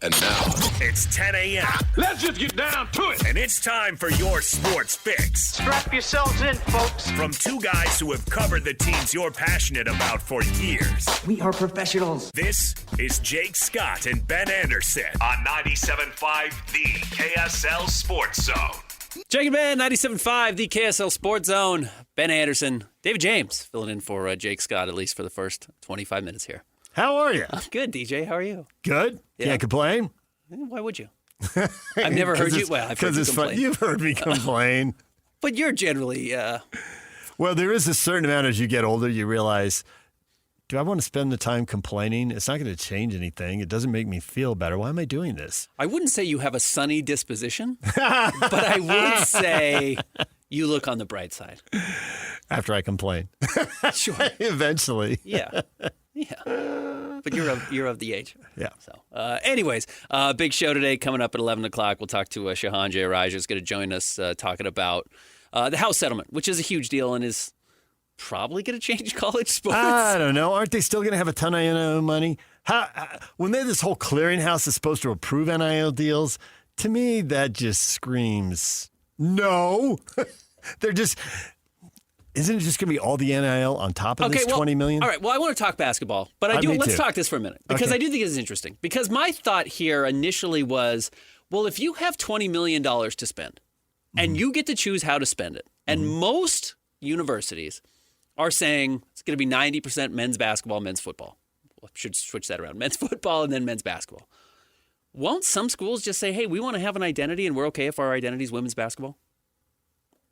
And now, it's 10 a.m. Let's just get down to it. And it's time for your sports fix. Strap yourselves in, folks. From two guys who have covered the teams you're passionate about for years. We are professionals. This is Jake Scott and Ben Anderson on 97.5 The KSL Sports Zone. Jake and Ben, 97.5 The KSL Sports Zone. Ben Anderson, David James filling in for Jake Scott, at least for the first 25 minutes here. How are you? I'm good, DJ. How are you? Good. Yeah. Can't complain. Why would you? I've never heard you. Well, I've heard you complain. You've heard me complain. But you're generally... Well, there is a certain amount as you get older, you realize, do I want to spend the time complaining? It's not going to change anything. It doesn't make me feel better. Why am I doing this? I wouldn't say you have a sunny disposition, but I would say you look on the bright side. After I complain. Sure. Eventually. Yeah. But you're of the age. Yeah. So, anyways, big show today coming up at 11 o'clock. We'll talk to Shahan Jayaraj, who's going to join us talking about the House Settlement, which is a huge deal and is probably going to change college sports. I don't know. Aren't they still going to have a ton of NIL money? When they have this whole clearinghouse that's supposed to approve NIL deals, to me, that just screams, no. They're just... Isn't it just going to be all the NIL on top of this $20 million? All right. Well, I want to talk basketball, but let's talk this for a minute because I do think this is interesting. Because my thought here initially was, well, if you have $20 million to spend and you get to choose how to spend it, and most universities are saying it's going to be 90% men's basketball, men's football. Well, I should switch that around. Men's football and then men's basketball. Won't some schools just say, hey, we want to have an identity and we're okay if our identity is women's basketball?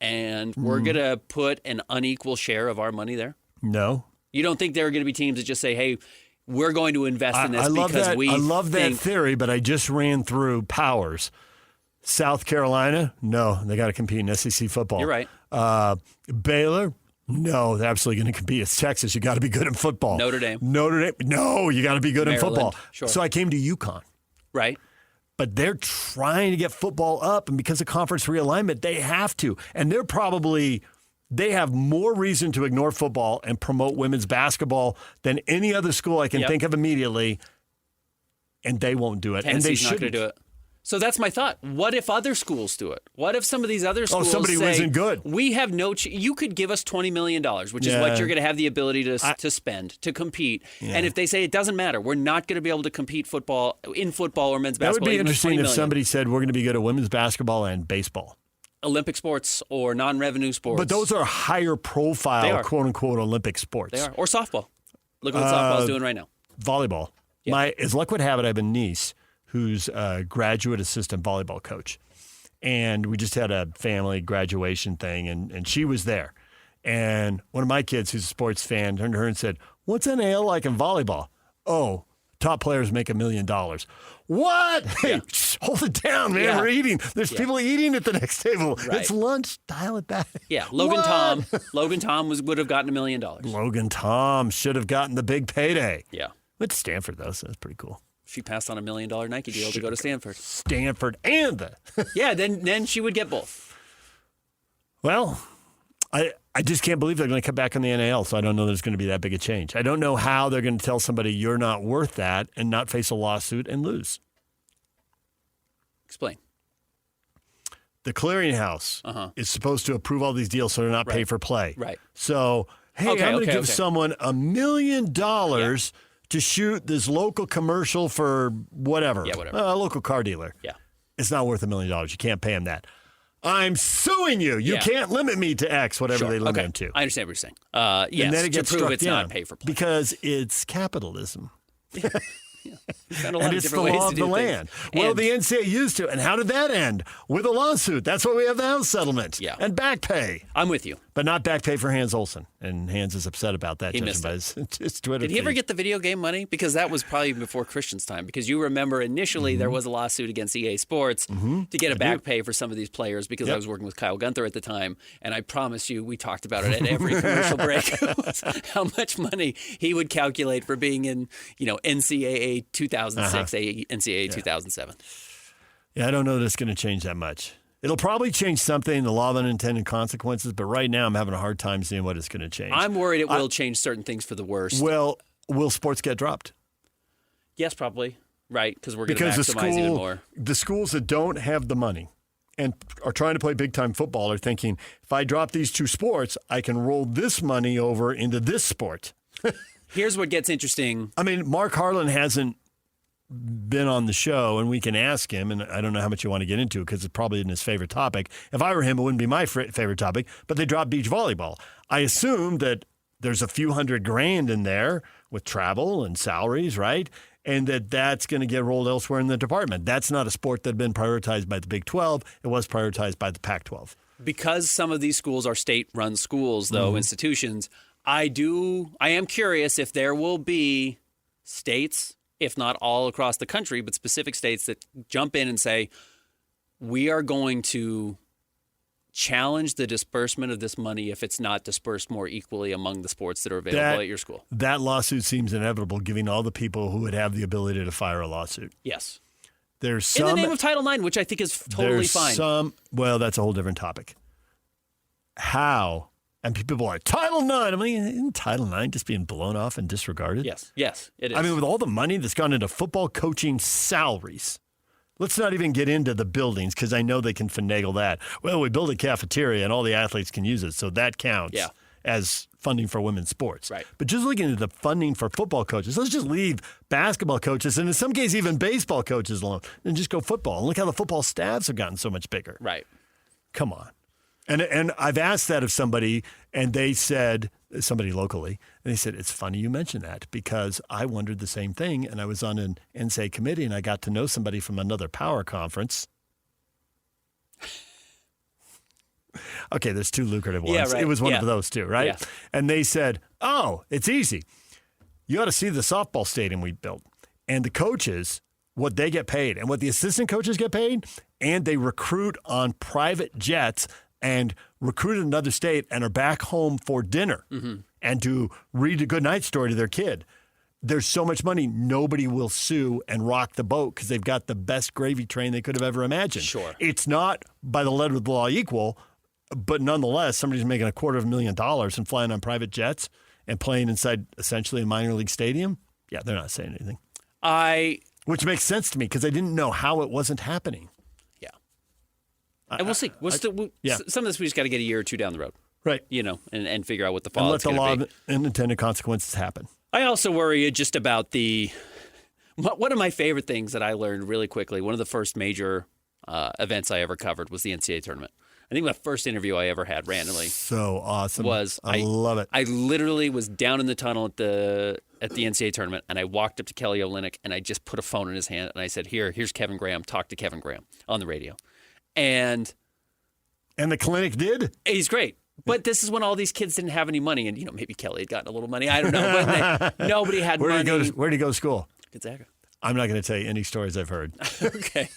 And we're going to put an unequal share of our money there? No. You don't think there are going to be teams that just say, hey, we're going to invest in this because we I love that theory, but I just ran through powers. South Carolina, no, they got to compete in SEC football. You're right. Baylor, no, they're absolutely going to compete. It's Texas. You got to be good in football. Notre Dame, no, you got to be good in football. Sure. So I came to UConn. Right. But they're trying to get football up, and because of conference realignment, they have to. And they have more reason to ignore football and promote women's basketball than any other school I can think of immediately, and they won't do it. Tennessee's and they shouldn't. Not going to do it. So that's my thought. What if other schools do it? What if some of these other schools somebody say, isn't good. We have no you could give us $20 million, which is what you're going to have the ability to spend, to compete. Yeah. And if they say it doesn't matter, we're not going to be able to compete in football or men's basketball. That would be interesting if somebody said we're going to be good at women's basketball and baseball. Olympic sports or non-revenue sports. But those are higher profile, quote-unquote, Olympic sports. They are. Or softball. Look at what softball's doing right now. Volleyball. Yeah. As luck would have it, I have a niece who's a graduate assistant volleyball coach. And we just had a family graduation thing, and she was there. And one of my kids, who's a sports fan, turned to her and said, what's NIL like in volleyball? Oh, top players make $1 million. What? Hey, hold it down, man. We're eating. There's people eating at the next table. Right. It's lunch. Dial it back. Yeah, Logan Tom would have gotten $1 million. Logan Tom should have gotten the big payday. Yeah. Went to Stanford, though, so that's pretty cool. She passed on $1 million Nike deal to go to Stanford. Stanford and the... Yeah, then she would get both. Well, I just can't believe they're going to cut back on the NIL, so I don't know there's going to be that big a change. I don't know how they're going to tell somebody you're not worth that and not face a lawsuit and lose. Explain. The clearinghouse is supposed to approve all these deals so they're not pay for play. Right. So, hey, I'm going to give someone $1 million to shoot this local commercial for whatever. Yeah, whatever. A local car dealer. Yeah. It's not worth $1 million. You can't pay him that. I'm suing you. You can't limit me to X, whatever they limit him to. I understand what you're saying. Yes, and then it gets to prove struck it's down not pay for play. Because it's capitalism. And it's the law of the land. Well, the NCAA used to. And how did that end? With a lawsuit. That's why we have the House Settlement. Yeah. And back pay. I'm with you. But not back pay for Hans Olsen. And Hans is upset about that. He missed his Twitter Did he ever get the video game money? Because that was probably before Christian's time. Because you remember initially there was a lawsuit against EA Sports to get a back pay for some of these players because I was working with Kyle Gunther at the time. And I promise you, we talked about it at every commercial break. How much money he would calculate for being in, NCAA 2006, NCAA 2007. Yeah, I don't know that it's going to change that much. It'll probably change something, the law of unintended consequences, but right now I'm having a hard time seeing what it's going to change. I'm worried it will change certain things for the worse. Well, will sports get dropped? Yes, probably. Right, because we're going to maximize even more. The schools that don't have the money and are trying to play big-time football are thinking, if I drop these two sports, I can roll this money over into this sport. Here's what gets interesting. I mean, Mark Harlan hasn't been on the show, and we can ask him, and I don't know how much you want to get into it because it's probably in his favorite topic. If I were him, it wouldn't be my favorite topic, but they dropped beach volleyball. I assume that there's a few $100,000 in there with travel and salaries, right? And that's going to get rolled elsewhere in the department. That's not a sport that had been prioritized by the Big 12. It was prioritized by the Pac-12. Because some of these schools are state-run schools, though, institutions, I am curious if there will be states, if not all across the country, but specific states that jump in and say, we are going to challenge the disbursement of this money if it's not dispersed more equally among the sports that are available at your school. That lawsuit seems inevitable, given all the people who would have the ability to fire a lawsuit. Yes. There's some, in the name of Title IX, which I think is totally fine. Well, that's a whole different topic. How? And people are like, Title IX. I mean, isn't Title IX just being blown off and disregarded? Yes, it is. I mean, with all the money that's gone into football coaching salaries, let's not even get into the buildings because I know they can finagle that. Well, we build a cafeteria and all the athletes can use it, so that counts as funding for women's sports. Right. But just looking at the funding for football coaches, let's just leave basketball coaches and in some cases even baseball coaches alone and just go football. And look how the football staffs have gotten so much bigger. Right. Come on. And I've asked that of somebody, and they said, somebody locally, and they said, it's funny you mentioned that because I wondered the same thing, and I was on an NCAA committee, and I got to know somebody from another power conference. Okay, there's two lucrative ones. Yeah, right. It was one of those two, right? Yeah. And they said, oh, it's easy. You ought to see the softball stadium we built. And the coaches, what they get paid, and what the assistant coaches get paid, and they recruit on private jets and recruit in another state and are back home for dinner and to read a good night story to their kid. There's so much money, nobody will sue and rock the boat because they've got the best gravy train they could have ever imagined. Sure. It's not by the letter of the law equal, but nonetheless, somebody's making $250,000 and flying on private jets and playing inside essentially a minor league stadium. Yeah, they're not saying anything. Which makes sense to me because I didn't know how it wasn't happening. And we'll see. Some of this we just got to get a year or two down the road. Right. And figure out what the fallout's going to be. And let the law of unintended consequences happen. I also worry just about one of my favorite things that I learned really quickly, one of the first major events I ever covered was the NCAA tournament. I think the first interview I ever had randomly. So awesome. I love it. I literally was down in the tunnel at the NCAA tournament, and I walked up to Kelly Olynyk, and I just put a phone in his hand, and I said, here's Kevin Graham. Talk to Kevin Graham on the radio. And the clinic did? He's great. But this is when all these kids didn't have any money. And, maybe Kelly had gotten a little money. I don't know. But nobody had money. Where did he go to school? Gonzaga. I'm not going to tell you any stories I've heard. Okay.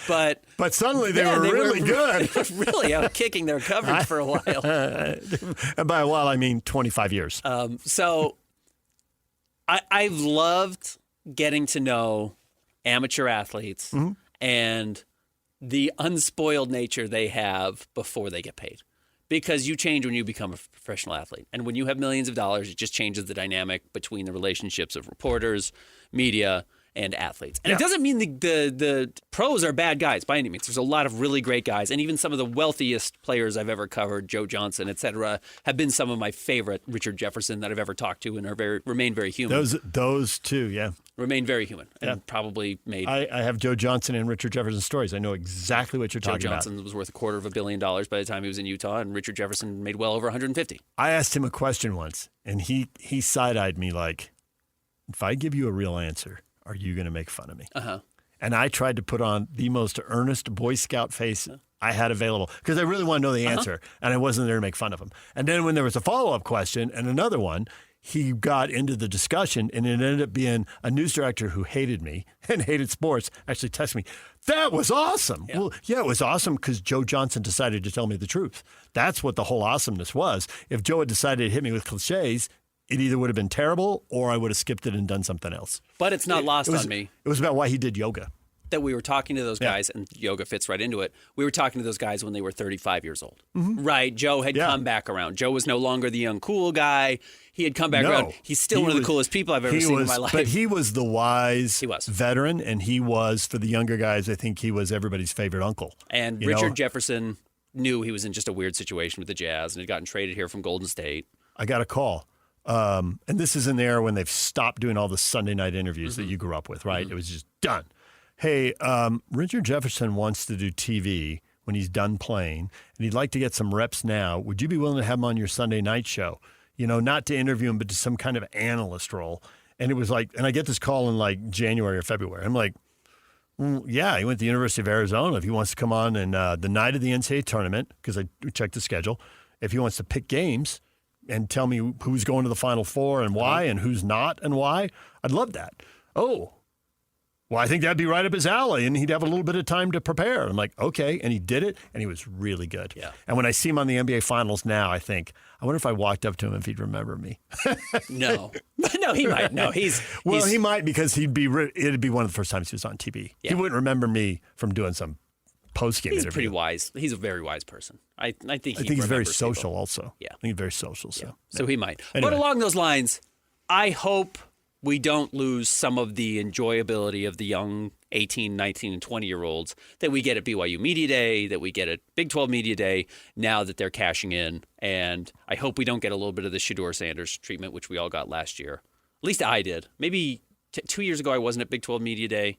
But suddenly they were really good. They were really out kicking their coverage for a while. And by a while, I mean 25 years. So I've loved getting to know amateur athletes and the unspoiled nature they have before they get paid. Because you change when you become a professional athlete. And when you have millions of dollars, it just changes the dynamic between the relationships of reporters, media, and athletes. And it doesn't mean the pros are bad guys by any means. There's a lot of really great guys. And even some of the wealthiest players I've ever covered, Joe Johnson, et cetera, have been some of my favorite, Richard Jefferson, that I've ever talked to and remain very human. Those two, yeah. Remain very human and probably made... I have Joe Johnson and Richard Jefferson stories. I know exactly what you're talking about. Joe Johnson was worth $250 million by the time he was in Utah, and Richard Jefferson made well over 150. I asked him a question once, and he side-eyed me like, if I give you a real answer, are you going to make fun of me? And I tried to put on the most earnest Boy Scout face I had available because I really want to know the answer, and I wasn't there to make fun of him. And then when there was a follow-up question and another one, he got into the discussion, and it ended up being a news director who hated me and hated sports actually texted me, that was awesome. Yeah. Well, yeah, it was awesome because Joe Johnson decided to tell me the truth. That's what the whole awesomeness was. If Joe had decided to hit me with cliches, it either would have been terrible or I would have skipped it and done something else. But it's not lost on me. It was about why he did yoga. that we were talking to those guys, and yoga fits right into it. We were talking to those guys when they were 35 years old. Right? Joe had come back around. Joe was no longer the young, cool guy. He had come back around. He's still one of the coolest people I've ever seen in my life. But he was the wise veteran, and he was, for the younger guys, I think he was everybody's favorite uncle. And Richard Jefferson knew he was in just a weird situation with the Jazz and had gotten traded here from Golden State. I got a call. And this is in the era when they've stopped doing all the Sunday night interviews that you grew up with, right? It was just done. Hey, Richard Jefferson wants to do TV when he's done playing, and he'd like to get some reps now. Would you be willing to have him on your Sunday night show? You know, not to interview him, but to some kind of analyst role. And it was like, and I get this call in like January or February. I'm like, yeah, he went to the University of Arizona. If he wants to come on and the night of the NCAA tournament, because I checked the schedule, if he wants to pick games and tell me who's going to the Final Four and why and who's not and why, I'd love that. Oh, well, I think that'd be right up his alley, and he'd have a little bit of time to prepare. I'm like, okay, and he did it, and he was really good. Yeah. And when I see him on the NBA Finals now, I think, I wonder if I walked up to him if he'd remember me. No, he might. No, he might, because it'd be one of the first times he was on TV. Yeah. He wouldn't remember me from doing some post-game interview. He's pretty wise. He's a very wise person. I think he's very social people. Also. Yeah. I think he's very social. So he might. Anyway. But along those lines, I hope we don't lose some of the enjoyability of the young 18, 19, and 20-year-olds that we get at BYU Media Day, that we get at Big 12 Media Day, now that they're cashing in. And I hope we don't get a little bit of the Shedeur Sanders treatment, which we all got last year. At least I did. Maybe 2 years ago I wasn't at Big 12 Media Day.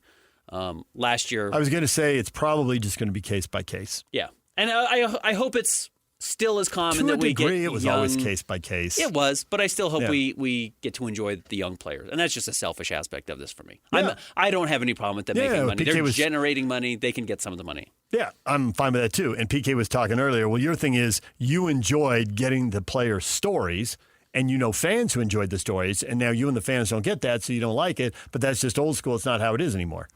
Last year, I was going to say it's probably just going to be case by case. Yeah. And I hope it's still as common to that we get degree, it was always case by case. It was, but I still hope we get to enjoy the young players, and that's just a selfish aspect of this for me. Yeah. I don't have any problem with them making money. They're generating money; they can get some of the money. Yeah, I'm fine with that too. And PK was talking earlier. Well, your thing is you enjoyed getting the players' stories, and you know fans who enjoyed the stories, and now you and the fans don't get that, so you don't like it. But that's just old school. It's not how it is anymore.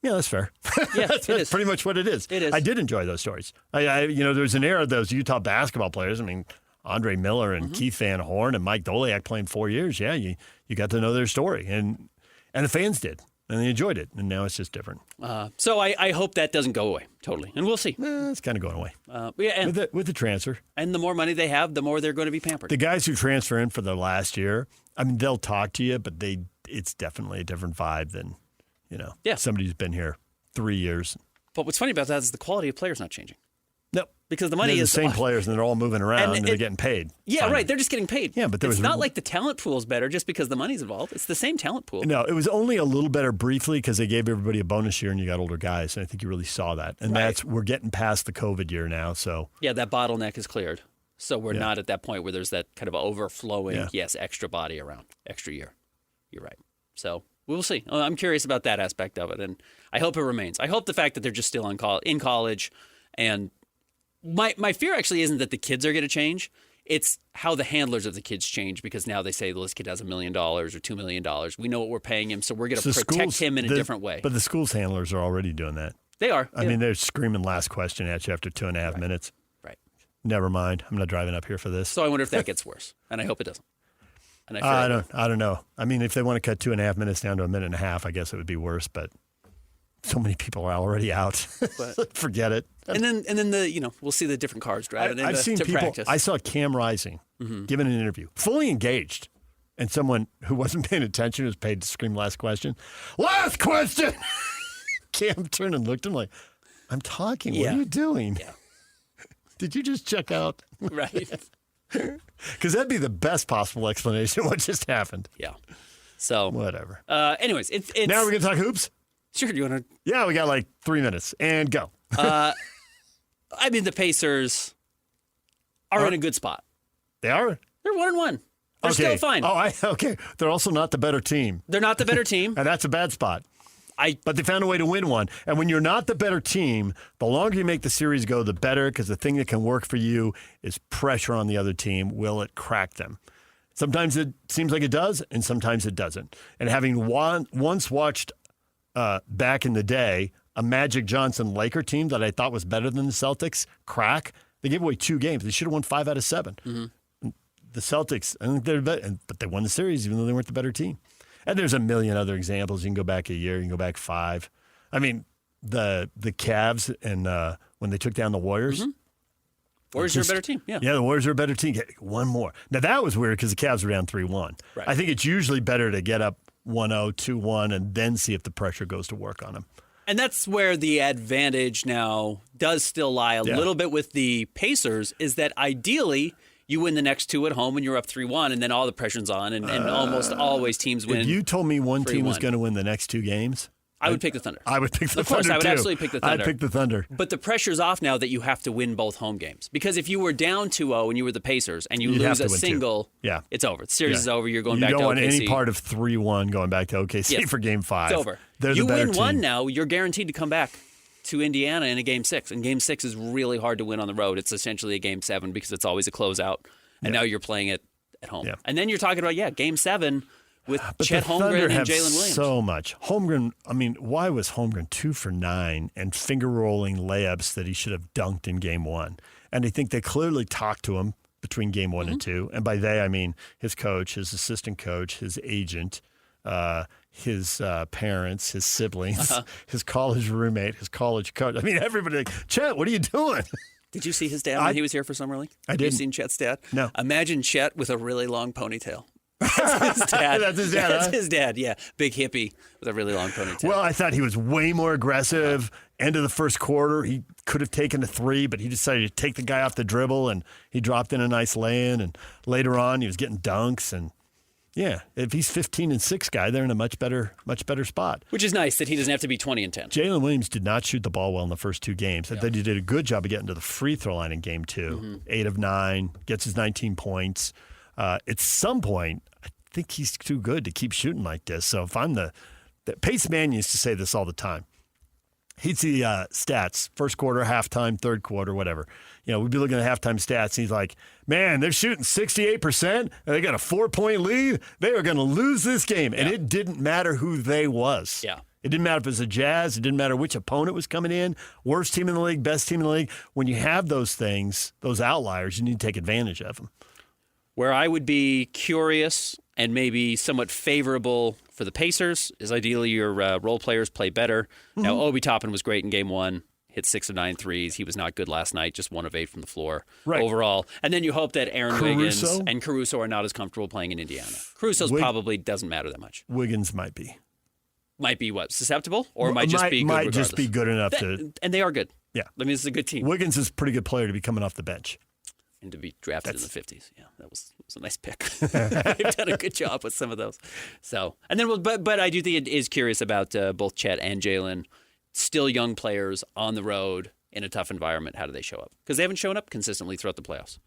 Yeah, that's fair. Yeah, that's pretty much what it is. It is. I did enjoy those stories. There's an era of those Utah basketball players. I mean, Andre Miller and Keith Van Horn and Mike Doliak playing 4 years. Yeah, you got to know their story, and the fans did, and they enjoyed it. And now it's just different. So I hope that doesn't go away totally, and we'll see. It's kind of going away. And with the transfer, and the more money they have, the more they're going to be pampered. The guys who transfer in for their last year, I mean, they'll talk to you, but it's definitely a different vibe than. Somebody who's been here 3 years. But what's funny about that is the quality of players not changing. No. Because the money is the same players, and they're all moving around, and they're getting paid. Yeah, finally. Right. They're just getting paid. Yeah, but it's not like the talent pool is better just because the money's involved. It's the same talent pool. No, it was only a little better briefly because they gave everybody a bonus year, and you got older guys, and I think you really saw that. And we're getting past the COVID year now, so. Yeah, that bottleneck is cleared. So we're not at that point where there's that kind of overflowing, extra body around, extra year. You're right. So. We'll see. I'm curious about that aspect of it, and I hope it remains. I hope the fact that they're just still in college, and my fear actually isn't that the kids are going to change. It's how the handlers of the kids change, because now they say, well, this kid has $1 million or $2 million. We know what we're paying him, so we're going to protect him in a different way. But the school's handlers are already doing that. They are. I mean, they're screaming last question at you after 2.5 minutes. Right. Never mind. I'm not driving up here for this. So I wonder if that gets worse, and I hope it doesn't. And I don't know. I mean, if they want to cut 2.5 minutes down to 1.5 minutes, I guess it would be worse. But so many people are already out. Forget it. And then we'll see the different cars driving I've seen people. Practice. I saw Cam Rising giving an interview, fully engaged, and someone who wasn't paying attention was paid to scream "Last question." Last question. Cam turned and looked at him like, "I'm talking. What are you doing? Yeah. Did you just check out?" Right. Because that'd be the best possible explanation of what just happened. Yeah. So whatever. Anyways, it's now we're gonna talk hoops. Sure. Do you want to? Yeah, we got like 3 minutes and go. I mean, the Pacers are in a good spot. They are. They're 1-1. They're still fine. Okay. They're also not the better team. They're not the better team, and that's a bad spot. But they found a way to win one. And when you're not the better team, the longer you make the series go, the better, because the thing that can work for you is pressure on the other team. Will it crack them? Sometimes it seems like it does, and sometimes it doesn't. And having once watched back in the day a Magic Johnson Laker team that I thought was better than the Celtics crack, they gave away 2 games. They should have won 5 out of 7. Mm-hmm. The Celtics, I think they're better, but they won the series even though they weren't the better team. And there's a million other examples. You can go back a year, you can go back 5. I mean, the Cavs and when they took down the Warriors. Mm-hmm. Warriors are a better team, yeah. Yeah, the Warriors are a better team. Get one more. Now, that was weird because the Cavs were down 3-1. Right. I think it's usually better to get up 1-0, 2-1, and then see if the pressure goes to work on them. And that's where the advantage now does still lie a little bit with the Pacers, is that ideally you win the next two at home and you're up 3-1, and then all the pressure's on, and almost always teams win. If you told me one 3-1. team was going to win the next two games, I would pick the Thunder. I would pick the Thunder, Of course, I would too. absolutely pick the Thunder. I'd pick the Thunder. But the pressure's off now that you have to win both home games. Because if you were down 2-0 and you were the Pacers and you You'd have lose to a win single, it's over. The series is over. You're going back to OKC. You don't want any part of 3-1 going back to OKC for Game 5. It's over. They're you the better win team. one now, you're guaranteed to come back to Indiana in a Game 6. And Game 6 is really hard to win on the road. It's essentially a Game 7 because it's always a closeout. And now you're playing it at home. Yeah. And then you're talking about, Game 7 with but Chet the Thunder Holmgren and have Jalen Williams. so much. Holmgren, I mean, why was Holmgren 2 for 9 and finger-rolling layups that he should have dunked in Game 1? And I think they clearly talked to him between Game 1 and 2. And by they, I mean his coach, his assistant coach, his agent, his parents, his siblings, his college roommate, his college coach. I mean, everybody like, Chet, what are you doing? Did you see his dad when he was here for Summer League? I did. Have you seen Chet's dad? No. Imagine Chet with a really long ponytail. That's his dad. That's his dad, That's huh? his dad, yeah. Big hippie with a really long ponytail. Well, I thought he was way more aggressive. End of the first quarter, he could have taken a 3, but he decided to take the guy off the dribble, and he dropped in a nice lay-in. And later on, he was getting dunks. And, yeah, if he's 15-6 guy, they're in a much better spot. Which is nice that he doesn't have to be 20 and 10. Jalen Williams did not shoot the ball well in the first two games. I thought he did a good job of getting to the free throw line in Game 2. 8 of 9, gets his 19 points. At some point, I think he's too good to keep shooting like this. So if I'm the Pace Mann used to say this all the time. He'd see stats, first quarter, halftime, third quarter, whatever. We'd be looking at halftime stats, and he's like, man, they're shooting 68%, and they got a 4-point lead. They are going to lose this game. And it didn't matter who they was. Yeah. It didn't matter if it was the Jazz. It didn't matter which opponent was coming in. Worst team in the league, best team in the league. When you have those things, those outliers, you need to take advantage of them. Where I would be curious and maybe somewhat favorable for the Pacers is ideally your role players play better. Now, Obi Toppin was great in Game 1, hit 6 of 9 threes. He was not good last night, just 1 of 8 from the floor overall. And then you hope that Aaron Wiggins and Caruso are not as comfortable playing in Indiana. Caruso's probably doesn't matter that much. Wiggins might be. Might be what? Susceptible? Or might just be good Might regardless? just be good enough to... And they are good. Yeah. I mean, this is a good team. Wiggins is a pretty good player to be coming off the bench. And to be drafted in the 50s. Yeah, it was a nice pick. They've done a good job with some of those. So, and then, but I do think it is curious about both Chet and Jalen, still young players on the road in a tough environment. How do they show up? Because they haven't shown up consistently throughout the playoffs.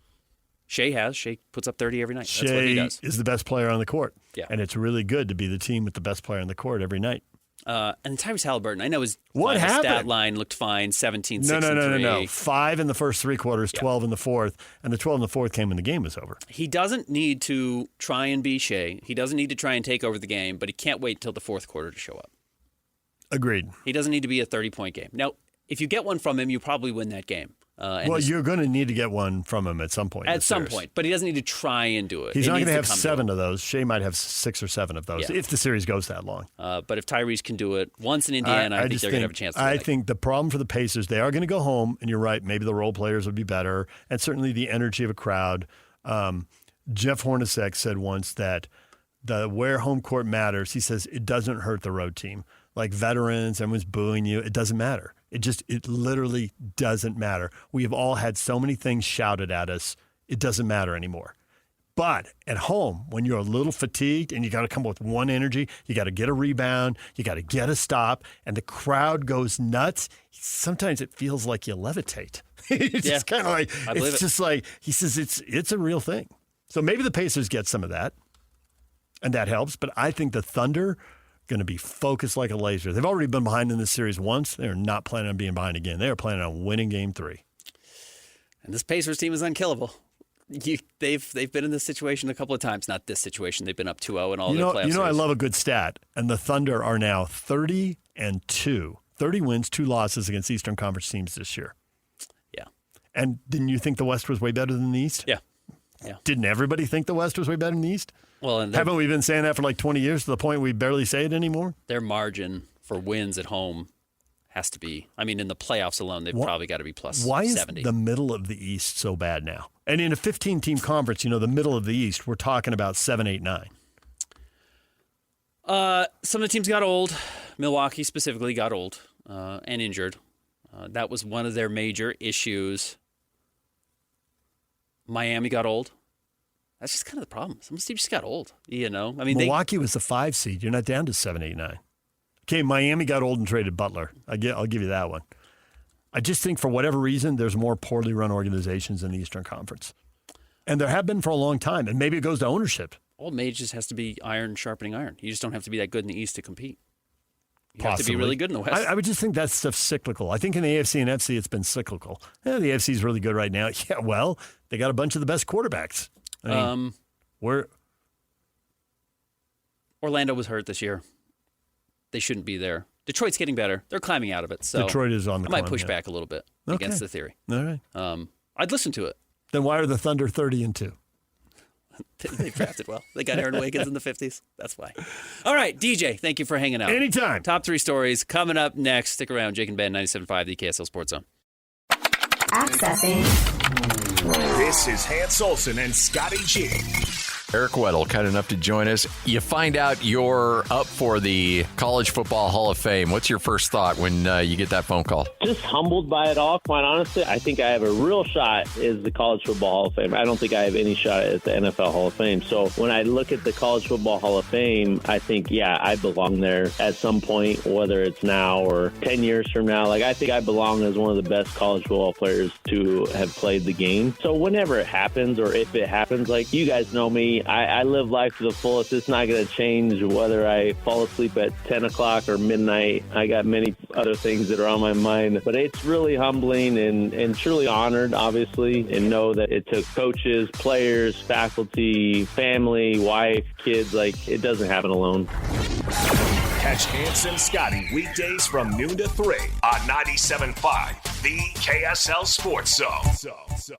Shea has. Shea puts up 30 every night. That's what he does. Shea is the best player on the court. Yeah. And it's really good to be the team with the best player on the court every night. And Tyrese Halliburton, I know his happened? stat line looked fine, 17, 6, and 3. No. 5 in the first 3 quarters, 12 in the fourth, and the 12 in the fourth came when the game was over. He doesn't need to try and be Shea. He doesn't need to try and take over the game, but he can't wait until the fourth quarter to show up. Agreed. He doesn't need to be a 30-point game. Now, if you get one from him, you probably win that game. You're going to need to get one from him at some point. At some point, but he doesn't need to try and do it. He's not going to have 7 of of those. Shea might have 6 or 7 of those if the series goes that long. But if Tyrese can do it once in Indiana, I think they're going to have a chance to win. I think the problem for the Pacers, they are going to go home, and you're right, maybe the role players would be better, and certainly the energy of a crowd. Jeff Hornacek said once that where home court matters, he says it doesn't hurt the road team. Like veterans, everyone's booing you. It doesn't matter. It literally doesn't matter. We have all had so many things shouted at us. It doesn't matter anymore. But at home, when you're a little fatigued and you got to come up with one energy, you got to get a rebound, you got to get a stop, and the crowd goes nuts. Sometimes it feels like you levitate. It's just kind of like, it's just like, he says it's a real thing. So maybe the Pacers get some of that, and that helps. But I think the Thunder going to be focused like a laser. They've already been behind in this series once. They're not planning on being behind again. They are planning on winning Game 3. And this Pacers team is unkillable. They've been in this situation a couple of times. Not this situation. They've been up 2-0 in all their playoff series. I love a good stat. And the Thunder are now 30-2. 30 wins, 2 losses against Eastern Conference teams this year. Yeah. And didn't you think the West was way better than the East? Yeah. Didn't everybody think the West was way better than the East? Well, and haven't we been saying that for like 20 years to the point we barely say it anymore? Their margin for wins at home has to be. I mean, in the playoffs alone, they've probably got to be plus 70. Why is the middle of the East so bad now? And in a 15-team conference, the middle of the East, we're talking about 7, 8, 9. Some of the teams got old. Milwaukee specifically got old and injured. That was one of their major issues. Miami got old. That's just kind of the problem. Some teams just got old, I mean, Milwaukee was the 5 seed. You're not down to 7, 8, 9. Okay, Miami got old and traded Butler. I'll give you that one. I just think for whatever reason, there's more poorly run organizations in the Eastern Conference. And there have been for a long time. And maybe it goes to ownership. Old Mage just has to be iron sharpening iron. You just don't have to be that good in the East to compete. You Possibly. have to be really good in the West. I would just think that stuff's cyclical. I think in the AFC and FC, it's been cyclical. The AFC is really good right now. Yeah, well, they got a bunch of the best quarterbacks. I mean, Orlando was hurt this year. They shouldn't be there. Detroit's getting better. They're climbing out of it. So Detroit is on the climb. I might push back a little bit against the theory. All right. I'd listen to it. Then why are the Thunder 30-2? They drafted well. They got Aaron Wiggins in the 50s. That's why. All right, DJ, thank you for hanging out. Anytime. Top 3 stories coming up next. Stick around. Jake and Ben, 97.5, the KSL Sports Zone. Accessing. This is Hans Olsen and Scotty G. Eric Weddle, kind enough to join us. You find out you're up for the College Football Hall of Fame. What's your first thought when you get that phone call? Just humbled by it all, quite honestly. I think I have a real shot at the College Football Hall of Fame. I don't think I have any shot at the NFL Hall of Fame. So when I look at the College Football Hall of Fame, I think, I belong there at some point, whether it's now or 10 years from now. I think I belong as one of the best college football players to have played the game. So whenever it happens, or if it happens, you guys know me, I live life to the fullest. It's not going to change whether I fall asleep at 10 o'clock or midnight. I got many other things that are on my mind. But it's really humbling and truly honored, obviously, and know that it took coaches, players, faculty, family, wife, kids. It doesn't happen alone. Catch Hans and Scotty weekdays from noon to 3 on 97.5, the KSL Sports Zone.